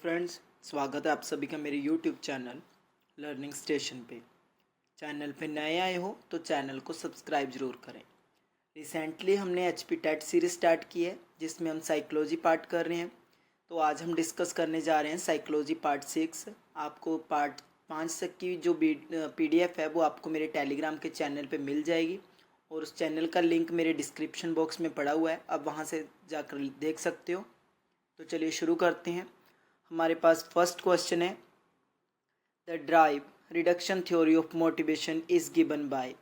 Friends, स्वागत है आप सभी का मेरे यूट्यूब चैनल लर्निंग स्टेशन पे। चैनल पे नए आए हो तो चैनल को सब्सक्राइब ज़रूर करें। रिसेंटली हमने एचपी टेट सीरीज़ स्टार्ट की है जिसमें हम साइकोलॉजी पार्ट कर रहे हैं। तो आज हम डिस्कस करने जा रहे हैं साइकोलॉजी पार्ट 6। आपको पार्ट 5 तक की जो PDF है वो आपको मेरे टेलीग्राम के चैनल पे मिल जाएगी और उस चैनल का लिंक मेरे डिस्क्रिप्शन बॉक्स में पड़ा हुआ है, आप वहाँ से जाकर देख सकते हो। तो चलिए शुरू करते हैं। हमारे पास फर्स्ट क्वेश्चन है, the drive reduction theory of motivation is given by.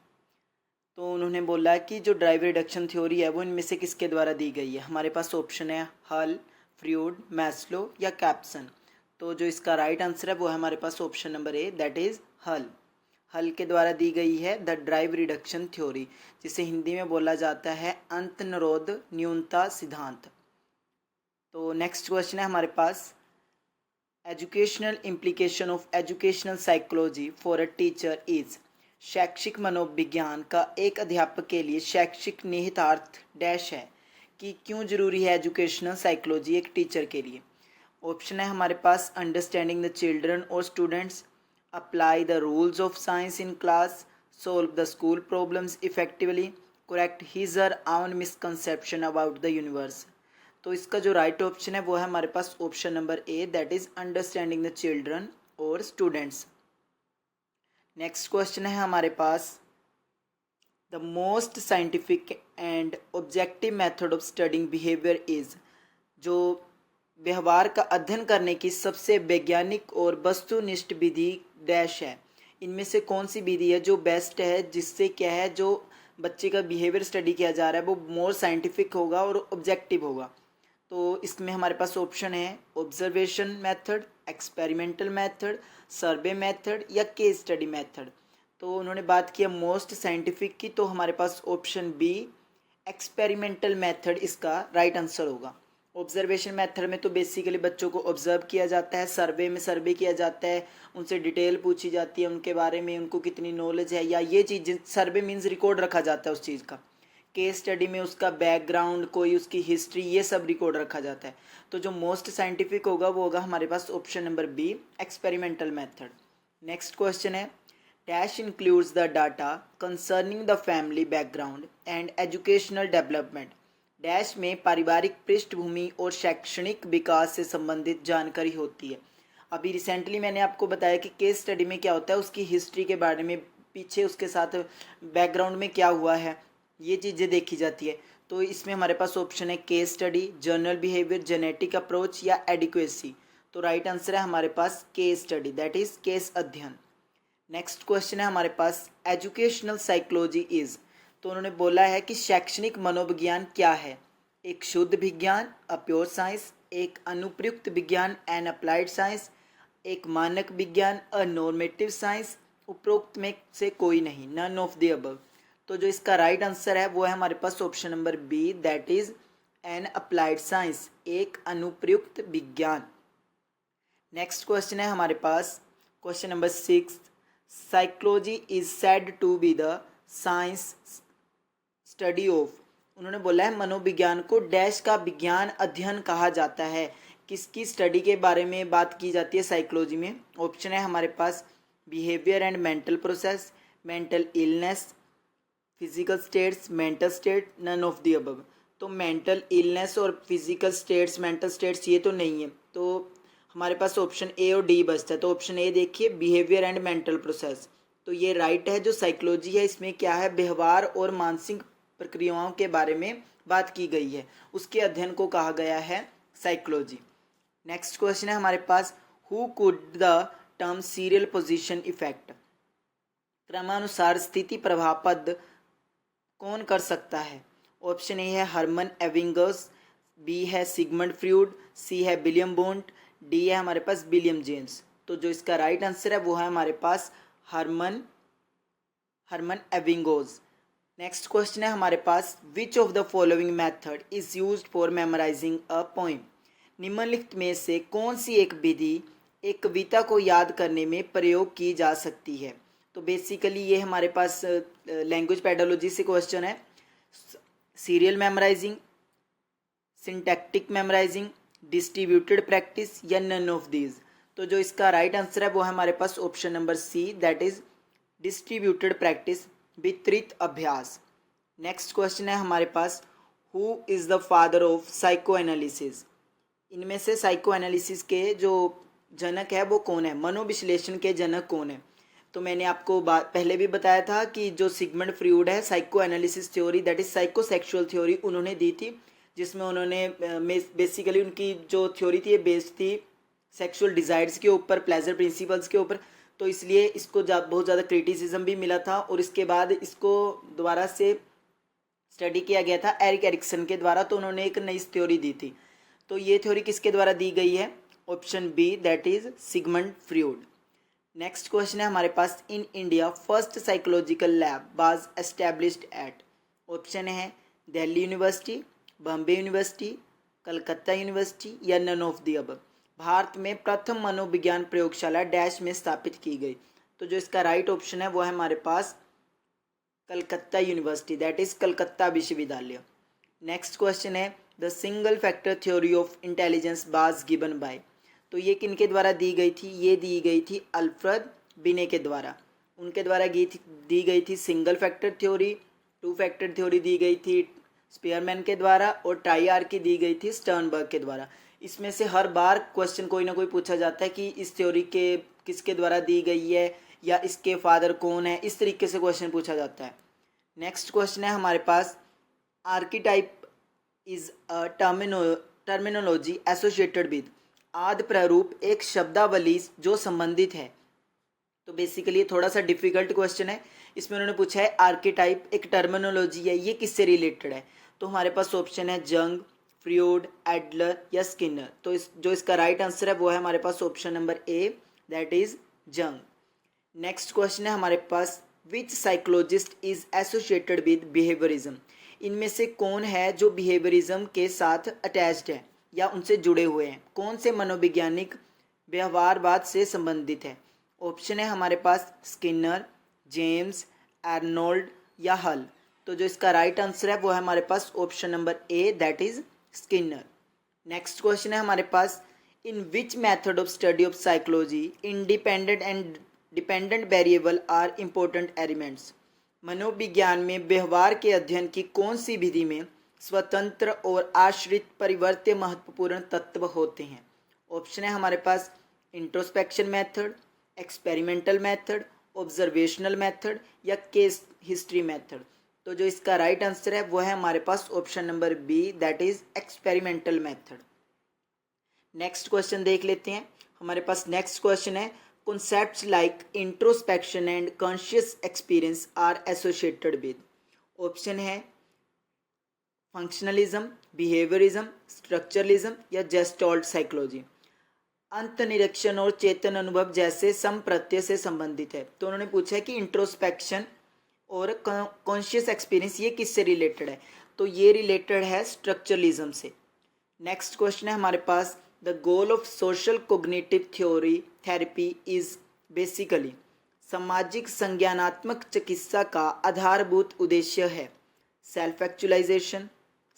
तो उन्होंने बोला कि जो ड्राइव रिडक्शन थ्योरी है वो इनमें से किसके द्वारा दी गई है। हमारे पास ऑप्शन है हल, फ्रूड, मैस्लो या कैप्सन। तो जो इसका राइट आंसर है वो है हमारे पास option number A, that is हल। हल के द्वारा दी गई है द ड्राइव रिडक्शन थ्योरी, जिसे हिंदी में बोला जाता है अंतर्निरोध न्यूनता सिद्धांत। तो नेक्स्ट क्वेश्चन है हमारे पास, educational implication of educational psychology for a teacher is. शैक्षिक मनोविज्ञान का एक अध्यापक के लिए शैक्षिक निहितार्थ डैश है कि क्यों जरूरी है एजुकेशनल साइकोलॉजी एक टीचर के लिए। ऑप्शन है हमारे पास अंडरस्टैंडिंग द चिल्ड्रन और students, apply the rules of science in class, solve the school problems effectively, correct his और आउन मिसकंसेप्शन अबाउट द यूनिवर्स। तो इसका जो राइट ऑप्शन है वो है हमारे पास option number A, that is understanding the children और स्टूडेंट्स। नेक्स्ट क्वेश्चन है हमारे पास, the most scientific and objective method of studying behaviour is. जो व्यवहार का अध्ययन करने की सबसे वैज्ञानिक और वस्तुनिष्ठ विधि डैश है। इनमें से कौन सी विधि है जो बेस्ट है, जिससे क्या है जो बच्चे का बिहेवियर स्टडी किया जा रहा है वो मोर साइंटिफिक होगा और ऑब्जेक्टिव होगा। तो इसमें हमारे पास ऑप्शन है observation method, experimental method, survey method या केस स्टडी मेथड। तो उन्होंने बात किया मोस्ट साइंटिफिक की, तो हमारे पास ऑप्शन बी एक्सपेरिमेंटल मेथड इसका राइट आंसर होगा। ऑब्जर्वेशन मेथड में तो बेसिकली बच्चों को ऑब्जर्व किया जाता है, सर्वे में सर्वे किया जाता है, उनसे डिटेल पूछी जाती है उनके बारे में, उनको कितनी नॉलेज है या ये चीज़, सर्वे मीन्स रिकॉर्ड रखा जाता है उस चीज़ का। केस स्टडी में उसका बैकग्राउंड, कोई उसकी हिस्ट्री, ये सब रिकॉर्ड रखा जाता है। तो जो मोस्ट साइंटिफिक होगा वो होगा हमारे पास option number B, experimental method. Next question है, dash includes the data concerning the family background and educational development. Dash में पारिवारिक पृष्ठभूमि और शैक्षणिक विकास से संबंधित जानकारी होती है। अभी रिसेंटली मैंने आपको बताया कि केस स्टडी में क्या होता है, उसकी हिस्ट्री के बारे में, पीछे उसके साथ बैकग्राउंड में क्या हुआ है, ये चीज़ें देखी जाती है। तो इसमें हमारे पास ऑप्शन है case study, general behaviour, genetic approach या एडिक्वेसी। तो राइट आंसर है हमारे पास case study, that is case अध्ययन। नेक्स्ट क्वेश्चन है हमारे पास, एजुकेशनल साइकोलॉजी इज। तो उन्होंने बोला है कि शैक्षणिक मनोविज्ञान क्या है। एक शुद्ध विज्ञान, अ प्योर साइंस, एक अनुप्रयुक्त विज्ञान, एन अप्लाइड साइंस, एक मानक विज्ञान, अ नॉर्मेटिव साइंस, उपरोक्त में से कोई नहीं, नन ऑफ द अबव। तो जो इसका राइट आंसर है वो है हमारे पास option number B, that is an applied science, एक अनुप्रयुक्त विज्ञान। नेक्स्ट क्वेश्चन है हमारे पास question number 6, psychology is said to be the science study of. उन्होंने बोला है मनोविज्ञान को डैश का विज्ञान अध्ययन कहा जाता है। किसकी स्टडी के बारे में बात की जाती है साइकोलॉजी में। ऑप्शन है हमारे पास behaviour and mental process, mental illness, physical states, mental state, none of the above. तो मेंटल इलनेस और फिजिकल स्टेट्स, मेंटल स्टेट्स ये तो नहीं है, तो हमारे पास ऑप्शन ए और डी बचता है। तो ऑप्शन ए देखिए, बिहेवियर एंड मेंटल प्रोसेस, तो ये राइट है। जो साइकोलॉजी है इसमें क्या है, व्यवहार और मानसिक प्रक्रियाओं के बारे में बात की गई है, उसके अध्ययन को कहा गया है साइकोलॉजी। नेक्स्ट क्वेश्चन है हमारे पास, who could the term serial position effect. क्रमानुसार स्थिति प्रभाव पद कौन कर सकता है। ऑप्शन ए है हरमन एविंगस, बी है सिगमंड फ्रूड, सी है विलियम बोन्ट, डी है हमारे पास विलियम जेम्स। तो जो इसका राइट आंसर है वो है हमारे पास हरमन एविंगोस। नेक्स्ट क्वेश्चन है हमारे पास, which of the following method is used for memorising a poem. निम्नलिखित में से कौन सी एक विधि एक कविता को याद करने में प्रयोग की जा सकती है। तो बेसिकली ये हमारे पास लैंग्वेज पेडोलॉजी से क्वेश्चन है। Serial memorising, syntactic memorising, distributed practice या नन ऑफ दीज। तो जो इसका राइट आंसर है वो है हमारे पास option number C, that is distributed practice, वितरित अभ्यास। नेक्स्ट क्वेश्चन है हमारे पास, who is the father of psycho analysis. इनमें से साइको एनालिसिस के जो जनक है वो कौन है, मनोविश्लेषण के जनक कौन है। तो मैंने आपको पहले भी बताया था कि जो सिगमंड फ्रॉइड है, psycho analysis theory that is psycho sexual theory उन्होंने दी थी, जिसमें उन्होंने बेसिकली उनकी जो थ्योरी थी ये बेस्ड थी सेक्सुअल डिज़ायर्स के ऊपर, प्लेजर प्रिंसिपल्स के ऊपर। तो इसलिए इसको बहुत ज़्यादा क्रिटिसिज्म भी मिला था और इसके बाद इसको दोबारा से स्टडी किया गया था एरिक एरिक्सन के द्वारा। तो उन्होंने एक नई थ्योरी दी थी। तो ये थ्योरी किसके द्वारा दी गई है, option B, that is Sigmund Freud. Next question है हमारे पास, in India first psychological lab was established at. Option है Delhi university, Bombay university, Calcutta university या नन ऑफ द अबव। भारत में प्रथम मनोविज्ञान प्रयोगशाला डैश में स्थापित की गई। तो जो इसका राइट ऑप्शन है वो है हमारे पास Calcutta university, that is Calcutta विश्वविद्यालय। नेक्स्ट क्वेश्चन है, the single factor theory of intelligence was given by. तो ये किनके द्वारा दी गई थी, ये दी गई थी अल्फ्रेड बिने के द्वारा। उनके द्वारा दी गई थी single factor theory, two factor theory दी गई थी स्पीयरमैन के द्वारा और ट्राइआर्की दी गई थी स्टर्नबर्ग के द्वारा। इसमें से हर बार क्वेश्चन कोई ना कोई पूछा जाता है कि इस थ्योरी के किसके द्वारा दी गई है या इसके फादर कौन है, इस तरीके से क्वेश्चन पूछा जाता है। नेक्स्ट क्वेश्चन है हमारे पास, archetype is a terminology associated with. आदि प्रारूप एक शब्दावली जो संबंधित है। तो बेसिकली थोड़ा सा डिफिकल्ट क्वेश्चन है। इसमें उन्होंने पूछा है आर्कीटाइप एक टर्मिनोलॉजी है, ये किससे रिलेटेड है। तो हमारे पास ऑप्शन है जंग, फ्रॉइड, एडलर या स्किनर। तो जो इसका राइट आंसर है वो है हमारे पास option number A, that is Jung. Next question है हमारे पास, which psychologist is associated with behaviourism. इनमें से कौन है जो बिहेवियरिज्म के साथ अटैच्ड है या उनसे जुड़े हुए हैं, कौन से मनोवैज्ञानिक व्यवहारवाद से संबंधित है। ऑप्शन है हमारे पास स्किनर, जेम्स, आर्नोल्ड या हल। तो जो इसका राइट आंसर है वो है हमारे पास option number A, that is Skinner. Next question है हमारे पास, in which method of study of psychology independent and dependent variable are important elements. मनोविज्ञान में व्यवहार के अध्ययन की कौन सी विधि में स्वतंत्र और आश्रित परिवर्त्य महत्वपूर्ण तत्व होते हैं। ऑप्शन है हमारे पास introspection method, experimental method, observational method या केस हिस्ट्री मेथड। तो जो इसका राइट आंसर है वो है हमारे पास option number B, that is experimental method. Next question देख लेते हैं। हमारे पास नेक्स्ट क्वेश्चन है, concepts like introspection and conscious experience are associated with। Option है फंक्शनलिज्म, बिहेवियरिज्म, स्ट्रक्चरलिज्म या जेस्टॉल्ट साइकोलॉजी। अंत निरीक्षण और चेतन अनुभव जैसे संप्रत्यय से संबंधित है। तो उन्होंने पूछा है कि इंट्रोस्पेक्शन और कॉन्शियस एक्सपीरियंस ये किससे रिलेटेड है। तो ये रिलेटेड है स्ट्रक्चरलिज्म से। नेक्स्ट क्वेश्चन है हमारे पास, the goal of social cognitive therapy is basically. सामाजिक संज्ञानात्मक चिकित्सा का आधारभूत उद्देश्य है self actualisation,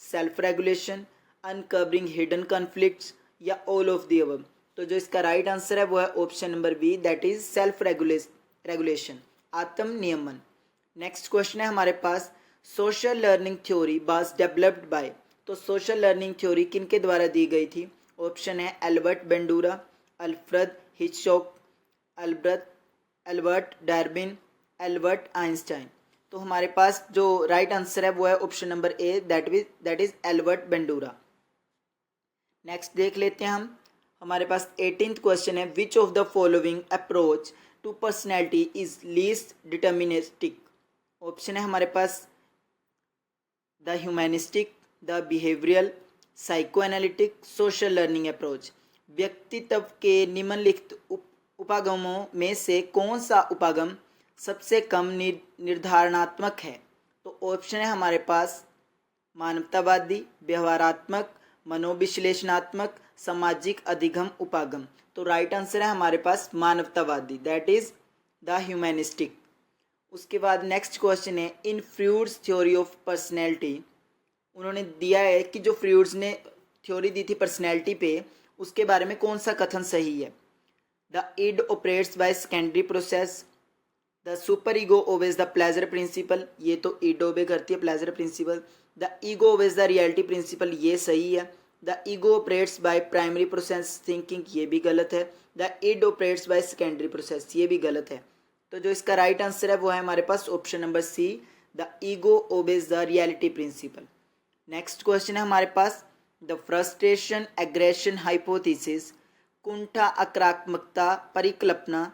self regulation, uncovering hidden conflicts या ऑल ऑफ द अबव। तो जो इसका राइट आंसर है वो है option number B, that is self regulation, आत्म नियमन। नेक्स्ट क्वेश्चन है हमारे पास, social learning theory was developed by. तो सोशल लर्निंग थ्योरी किनके द्वारा दी गई थी। ऑप्शन है Albert Bandura, Alfred Hitchcock, Albert Darwin, Albert Einstein. तो हमारे पास जो राइट आंसर है वो है option number A, that is Albert Bandura. Next देख लेते हैं हम। हमारे पास 18th क्वेश्चन है, which of the following approach to personality is least deterministic. Option है हमारे पास the humanistic, the behavioural, psychoanalytic, social learning approach. व्यक्तित्व के निम्नलिखित उपागमों में से कौन सा उपागम सबसे कम निर्धारणात्मक है। तो ऑप्शन है हमारे पास मानवतावादी, व्यवहारात्मक, मनोविश्लेषणात्मक, सामाजिक अधिगम उपागम। तो राइट आंसर है हमारे पास मानवतावादी, दैट इज द ह्यूमैनिस्टिक। उसके बाद नेक्स्ट क्वेश्चन है, इन फ्रॉइड्स थ्योरी ऑफ पर्सनैलिटी। उन्होंने दिया है कि जो फ्रॉइड्स ने थ्योरी दी थी पर्सनैलिटी पे, उसके बारे में कौन सा कथन सही है? The id operates by secondary process, the super ego obeys the pleasure principle, ये तो ईड ओबे करती है pleasure principle. The ego obeys the reality principle, ये सही है। The ego operates by primary process thinking, ये भी गलत है। The id operates by secondary process, ये भी गलत है। तो जो इसका राइट आंसर है वो है हमारे पास option number C, the ego obeys the reality principle. Next question है हमारे पास, द फ्रस्ट्रेशन एग्रेशन हाइपोथेसिस, कुंठा आक्रामकता परिकल्पना,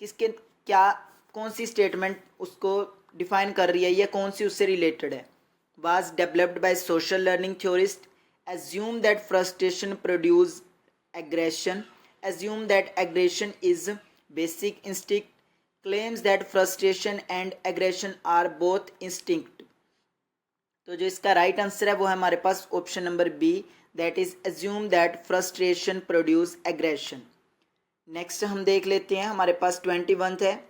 किसके क्या कौन सी स्टेटमेंट उसको डिफाइन कर रही है या कौन सी उससे रिलेटेड है? Was developed by social learning theorist, assume that frustration produce aggression, assume that aggression is basic instinct, claims that frustration and aggression are both instinct. तो जो इसका राइट आंसर है वो है हमारे पास option number B, that is assume that frustration produce aggression. Next हम देख लेते हैं, हमारे पास 21th है,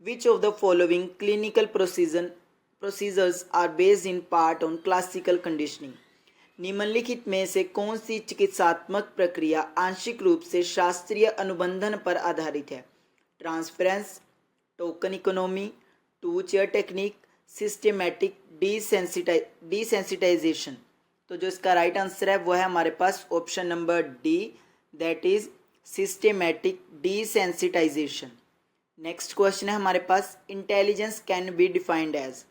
which of the following clinical procedures are based in part on classical conditioning, निम्नलिखित में से कौन सी चिकित्सात्मक प्रक्रिया आंशिक रूप से शास्त्रीय अनुबंधन पर आधारित है? Transference, token economy, two chair technique, systematic desensitization. तो जो इसका राइट आंसर है वो है हमारे पास option number D, that is systematic desensitization. Next question है हमारे पास, intelligence can be defined as,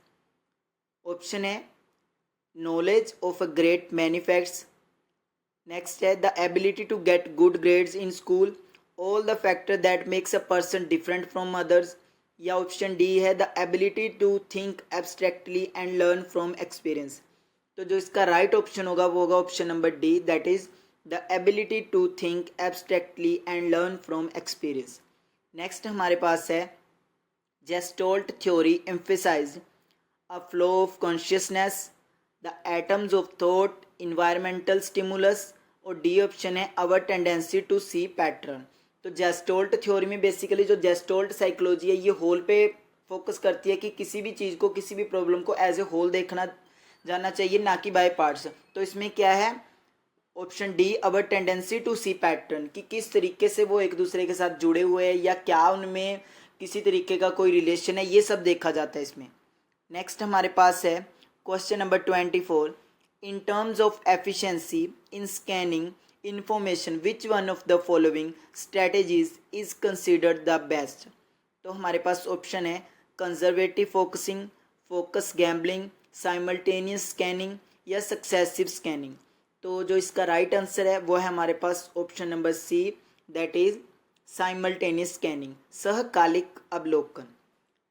option है knowledge of a great many facts, next है the ability to get good grades in school, all the factor that makes a person different from others, या option D है the ability to think abstractly and learn from experience. तो जो इसका right option होगा वो होगा option number D, that is the ability to think abstractly and learn from experience. Next हमारे पास है, Gestalt theory emphasized a flow of consciousness, the atoms of thought, environmental stimulus, और डी ऑप्शन है our tendency to see pattern. तो Gestalt theory में basically जो जेस्टोल्ट psychology है ये होल पे फोकस करती है कि किसी भी चीज़ को, किसी भी प्रॉब्लम को एज ए होल देखना जाना चाहिए, ना कि बाय पार्ट्स। तो इसमें क्या है, option D our tendency to see pattern, कि किस तरीके से वो एक दूसरे के साथ जुड़े हुए हैं या क्या उनमें किसी तरीके का कोई रिलेशन है, ये सब देखा जाता है इसमें। नेक्स्ट हमारे पास है question number 24, in terms of efficiency in scanning information which one of the following strategies is considered the best. तो हमारे पास ऑप्शन है conservative focusing, focus gambling, simultaneous scanning, या सक्सेसिव स्कैनिंग। तो जो इसका राइट आंसर है वो है हमारे पास option number C, that is simultaneous scanning, सहकालिक अवलोकन।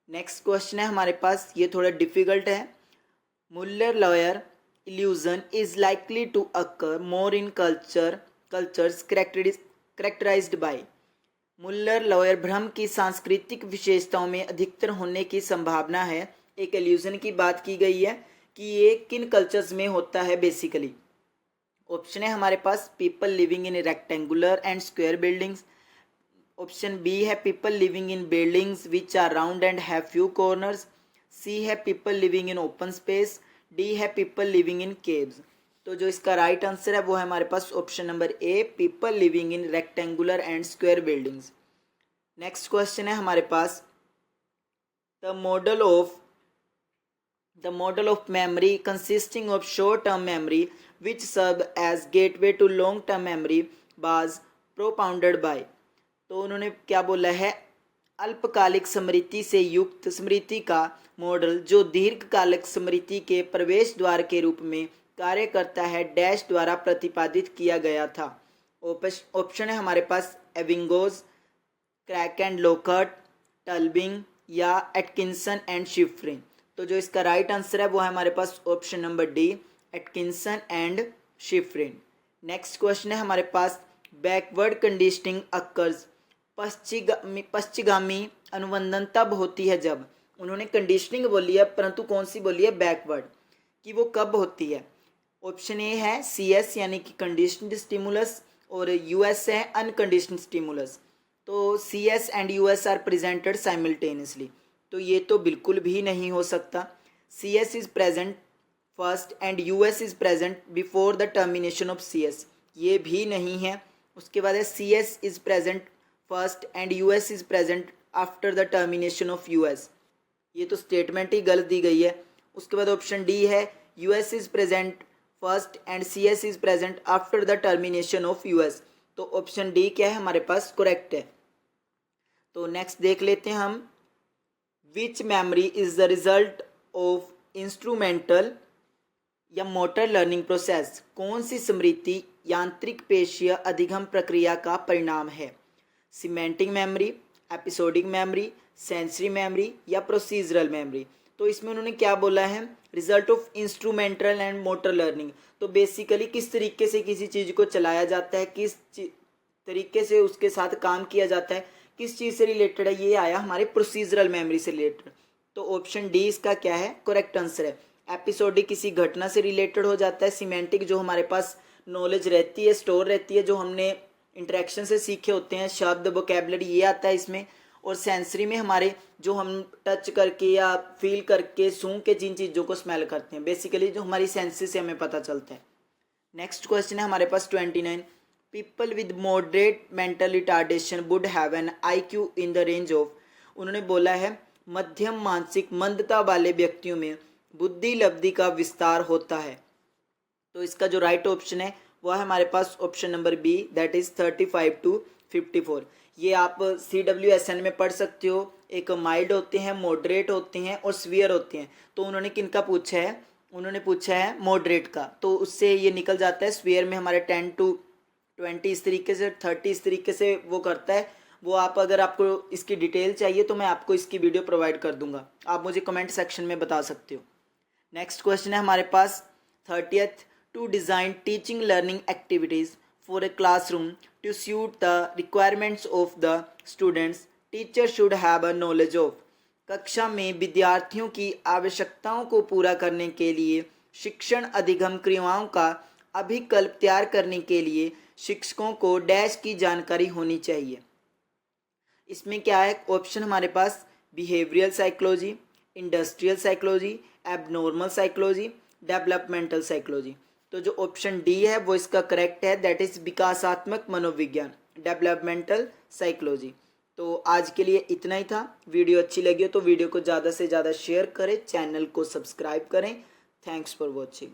नेक्स्ट क्वेश्चन है हमारे पास, ये थोड़ा डिफिकल्ट है, Muller-lawyer illusion is likely to occur more in cultures characterized by, Muller-lawyer भ्रम की सांस्कृतिक विशेषताओं में अधिकतर होने की संभावना है। एक इल्यूजन की बात की गई है कि ये किन कल्चर्स में होता है बेसिकली। ऑप्शन है हमारे पास people living in rectangular and square buildings, option B है people living in buildings which are round and have few corners, C है people living in open space, D है पीपल लिविंग इन केव्स। तो जो इसका right answer है वो है हमारे पास option number A, people living in rectangular and square buildings. Next question है हमारे पास, the model of memory consisting of short term memory which serve as gateway to long term memory was propounded by. तो उन्होंने क्या बोला है, अल्पकालिक स्मृति से युक्त स्मृति का मॉडल जो दीर्घकालिक स्मृति के प्रवेश द्वार के रूप में कार्य करता है डैश द्वारा प्रतिपादित किया गया था। ऑप्शन है हमारे पास एविंगोज, क्रैक एंड लोकर्ट, टल्बिंग, या एटकिंसन एंड शिफ्रिन। तो जो इसका राइट आंसर है वो है हमारे पास option number D, Atkinson and Shiffrin. Next question है हमारे पास, बैकवर्ड कंडीशनिंग अक्कर्स, पश्चिगामी अनुबंधन तब होती है जब, उन्होंने कंडीशनिंग बोली है परंतु कौन सी बोली है, बैकवर्ड, कि वो कब होती है। ऑप्शन ए है सी एस यानी कि कंडीशनड स्टिमुलस, और यू एस है अनकंडीशनड स्टिमुलस। तो C S and U S are presented simultaneously, तो ये तो बिल्कुल भी नहीं हो सकता। C S is present first and US is present before the termination of CS, ये भी नहीं है। उसके बाद है CS is present first and US is present after the termination of US, ये तो स्टेटमेंट ही गलत दी गई है। उसके बाद ऑप्शन डी है US is present first and CS is present after the termination of US, तो ऑप्शन डी क्या है हमारे पास करेक्ट है। तो नेक्स्ट देख लेते हैं हम, which memory is the result of instrumental या मोटर लर्निंग प्रोसेस, कौन सी स्मृति यांत्रिक पेशीय अधिगम प्रक्रिया का परिणाम है? Semantic memory, episodic memory, sensory memory या प्रोसीजरल मेमोरी। तो इसमें उन्होंने क्या बोला है, result of instrumental and motor learning, तो बेसिकली किस तरीके से किसी चीज़ को चलाया जाता है, किस तरीके से उसके साथ काम किया जाता है, किस चीज़ से रिलेटेड है, ये आया हमारे प्रोसीजरल मेमोरी से रिलेटेड। तो ऑप्शन डी इसका क्या है करेक्ट आंसर है। एपिसोडिक किसी घटना से रिलेटेड हो जाता है, सीमेंटिक जो हमारे पास नॉलेज रहती है, स्टोर रहती है, जो हमने इंटरेक्शन से सीखे होते हैं, शब्द वोकैबुलरी, ये आता है इसमें। और सेंसरी में हमारे जो हम टच करके या फील करके सूंघ के जिन चीज़ों को स्मेल करते हैं, बेसिकली जो हमारी सेंसेस से हमें पता चलता है। नेक्स्ट क्वेश्चन है हमारे पास 29, people with moderate mental retardation would have an IQ in the range of, उन्होंने बोला है मध्यम मानसिक मंदता वाले व्यक्तियों में बुद्धि लब्धि का विस्तार होता है। तो इसका जो राइट ऑप्शन है वह है हमारे पास option number B, that is 35 to 54। ये आप CWSN में पढ़ सकते हो, एक माइल्ड होते हैं, मॉडरेट होते हैं और सीवियर होते हैं। तो उन्होंने किनका पूछा है, उन्होंने पूछा है मॉडरेट का, तो उससे ये निकल जाता है। सीवियर में हमारे 10 to 20 इस तरीके से, 30 इस तरीके से वो करता है। वो आप अगर आपको इसकी डिटेल चाहिए तो मैं आपको इसकी वीडियो प्रोवाइड कर दूंगा, आप मुझे कमेंट सेक्शन में बता सकते हो। नेक्स्ट क्वेश्चन है हमारे पास 30th, to design teaching learning activities for a classroom to suit the requirements of the students, teacher should have a knowledge of, कक्षा में विद्यार्थियों की आवश्यकताओं को पूरा करने के लिए शिक्षण अधिगम क्रियाओं का अभिकल्प तैयार करने के लिए शिक्षकों को डैश की जानकारी होनी चाहिए। इसमें क्या है ऑप्शन हमारे पास, behavioural psychology, industrial psychology, abnormal psychology, developmental psychology. तो जो ऑप्शन डी है वो इसका करेक्ट है, दैट इज विकासात्मक मनोविज्ञान, डेवलपमेंटल साइकोलॉजी। तो आज के लिए इतना ही था। वीडियो अच्छी लगी हो तो वीडियो को ज़्यादा से ज़्यादा शेयर करें, चैनल को सब्सक्राइब करें। Thanks for watching.